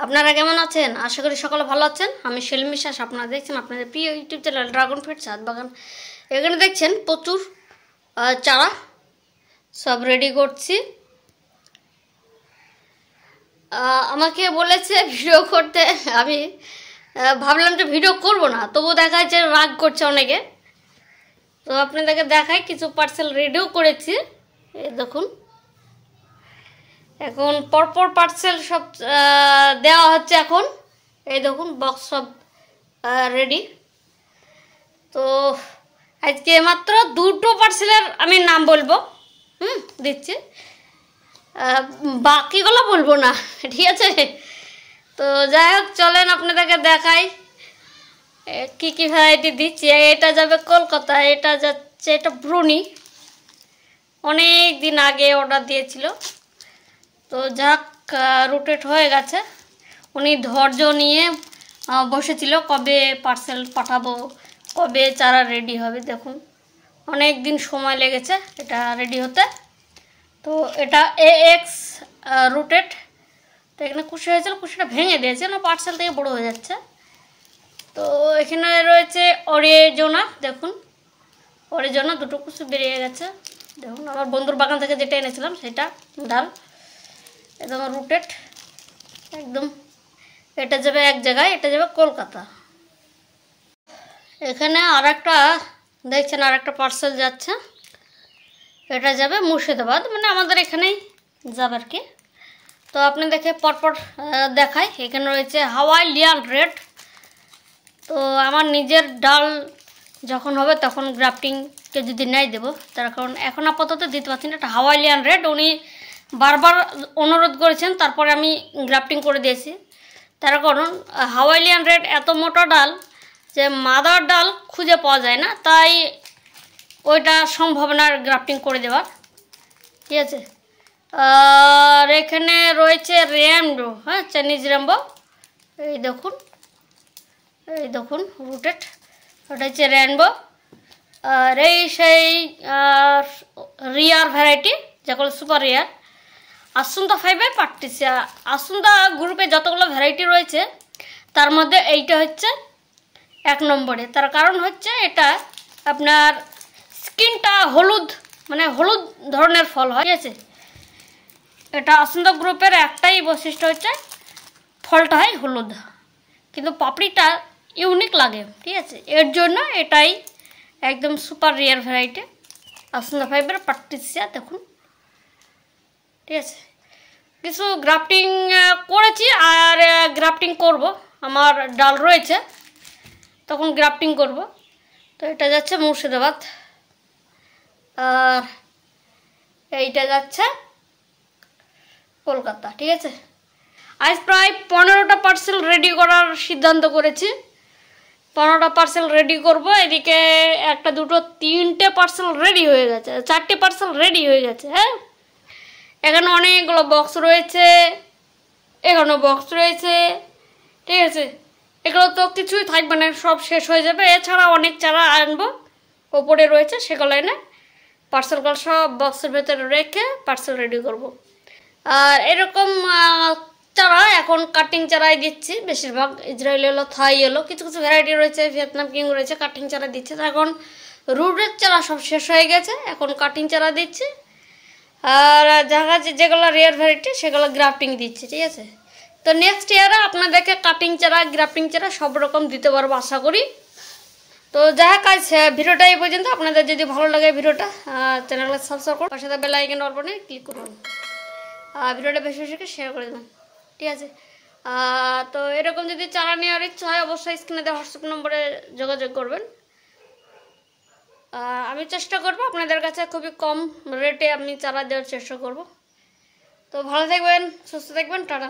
আপনারা কেমন আছেন? আশা করি সকলে ভালো আছেন। আমি সেলিম বিশ্বাস, আপনারা দেখছেন আপনাদের প্রিয় ইউটিউব চ্যানেল ড্রাগন ফ্রুট ছাদ বাগান। এখানে দেখছেন প্রচুর চারা সব রেডি করছি। আমাকে বলেছে ভিডিও করতে, আমি ভাবলাম যে ভিডিও করব না, তবু দেখা যাচ্ছে রাগ করছে অনেকে। তো আপনাদেরকে দেখাই, কিছু পার্সেল রেডিও করেছি। এই দেখুন, এখন পরপর পার্সেল সব দেওয়া হচ্ছে। এখন এই দেখুন বক্স সব রেডি। তো আজকে মাত্র দুটো পার্সেলের আমি নাম বলবো, দিচ্ছি, বাকিগুলো বলবো না, ঠিক আছে? তো যাই হোক, চলেন আপনাদেরকে দেখাই কি কি ভ্যারাইটি দিচ্ছি। এটা যাবে কলকাতা, এটা যাচ্ছে, এটা ব্রুনি, অনেক দিন আগে অর্ডার দিয়েছিল। তো যাক, রুটেট হয়ে গেছে। উনি ধৈর্য নিয়ে বসেছিল কবে পার্সেল পাঠাবো, কবে চারা রেডি হবে। দেখুন অনেক দিন সময় লেগেছে এটা রেডি হতে। তো এটা AX রুটেট। তো এখানে কুশি হয়েছিল, কুশিটা ভেঙে দিয়েছে না, পার্সেল থেকে বড়ো হয়ে যাচ্ছে। তো এখানে রয়েছে অরিজোনা, দেখুন অরিজোনা দুটো কুশি বেরিয়ে গেছে। দেখুন আমার বন্ধুর বাগান থেকে যেটা এনেছিলাম সেটা ডাল, একদম রুটেড একদম। এটা যাবে এক জায়গায়, এটা যাবে কলকাতা। এখানে আর একটা দেখছেন, আর একটা পার্সেল যাচ্ছে, এটা যাবে মুর্শিদাবাদ, মানে আমাদের এখানেই যাবে আর কি। তো আপনি দেখে পরপর দেখাই। এখানে রয়েছে হাওয়াইয়ান রেড। তো আমার নিজের ডাল যখন হবে তখন গ্রাফটিংকে যদি নেই দেবো, তার কারণ এখন আপাতত দিতে পারছি না। এটা হাওয়াইয়ান রেড, উনি বারবার অনুরোধ করেছেন, তারপরে আমি গ্রাফটিং করে দিয়েছি। তার কারণ হাওয়াইয়ান রেড এত মোটা ডাল যে মাদার ডাল খুঁজে পাওয়া যায় না, তাই ওইটা সম্ভব না গ্রাফটিং করে দেওয়ার, ঠিক আছে? আর এখানে রয়েছে র্যাম্বো, হ্যাঁ চাইনিজ র্যাম্বো। এই দেখুন, এই দেখুন রুটেড, ওটা হচ্ছে র্যাম্বো। আর এই সেই রিয়ার ভ্যারাইটি, যেগুলো সুপার রিয়ার, আসুন্দা 5 পার্টিসিয়া। আসুন্দা গ্রুপে যতগুলো ভ্যারাইটি রয়েছে তার মধ্যে এইটা হচ্ছে 1 নম্বরে। তার কারণ হচ্ছে এটা আপনার স্কিনটা হলুদ, মানে হলুদ ধরনের ফল হয়, ঠিক আছে? এটা আসুন্দা গ্রুপের একটাই বৈশিষ্ট্য হচ্ছে ফলটা হয় হলুদ, কিন্তু পাপড়িটা ইউনিক লাগে, ঠিক আছে? এর জন্য এটাই একদম সুপার রিয়ার ভ্যারাইটি, আসুন্দা 5 পার্টিসিয়া। দেখুন, ঠিক আছে? কিছু গ্রাফটিং করেছি আর গ্রাফটিং করব, আমার ডাল রয়েছে, তখন গ্রাফটিং করব। তো এটা যাচ্ছে মুর্শিদাবাদ, আর এইটা যাচ্ছে কলকাতা, ঠিক আছে? আজ প্রায় 15টা পার্সেল রেডি করার সিদ্ধান্ত করেছি। 15টা পার্সেল রেডি করব। এদিকে একটা দুটো তিনটে পার্সেল রেডি হয়ে গেছে, 4টে পার্সেল রেডি হয়ে গেছে। হ্যাঁ, এখানে অনেকগুলো বক্স রয়েছে, এখানেও বক্স রয়েছে, ঠিক আছে? এগুলো তো কিছুই থাকবে না, সব শেষ হয়ে যাবে। এছাড়া অনেক চারা আনবো, ওপরে রয়েছে, সেগুলো এনে পার্সেলগুলো সব বক্সের ভেতরে রেখে পার্সেল রেডি করব। আর এরকম চারা এখন কাটিং চারাই দিচ্ছি বেশিরভাগ। ইসরায়েল এলো, থাই এলো, কিছু কিছু ভ্যারাইটি রয়েছে, ভিয়েতনাম কিং রয়েছে, কাটিং চারা দিচ্ছে। এখন রুটের চারা সব শেষ হয়ে গেছে, এখন কাটিং চারা দিচ্ছি। আর যেগুলো রেয়ার ভ্যারাইটি সেগুলো গ্রাফটিং দিচ্ছি, ঠিক আছে? তো নেক্সট ইয়ারে আপনাদেরকে কাটিং চারা, গ্রাফটিং চারা সব রকম দিতে পারবো আশা করি। তো যাই হোক, আজ ভিডিওটা এই পর্যন্ত। আপনাদের যদি ভালো লাগে ভিডিওটা, চ্যানেলটা সাবস্ক্রাইব করুন, পাশে বেল আইকন বাটনে ক্লিক করুন, ভিডিওটা বেশি বেশি শেয়ার করে দেবেন, ঠিক আছে? তো এরকম যদি চারা নেওয়ার ইচ্ছা হয় অবশ্যই স্ক্রিনে দেওয়া হোয়াটসঅ্যাপ নম্বরে যোগাযোগ করবেন। আমি চেষ্টা করব আপনাদের কাছে খুবই কম রেটে আমি চারা দেওয়ার চেষ্টা করব। তো ভালো থাকবেন, সুস্থ থাকবেন, টাটা।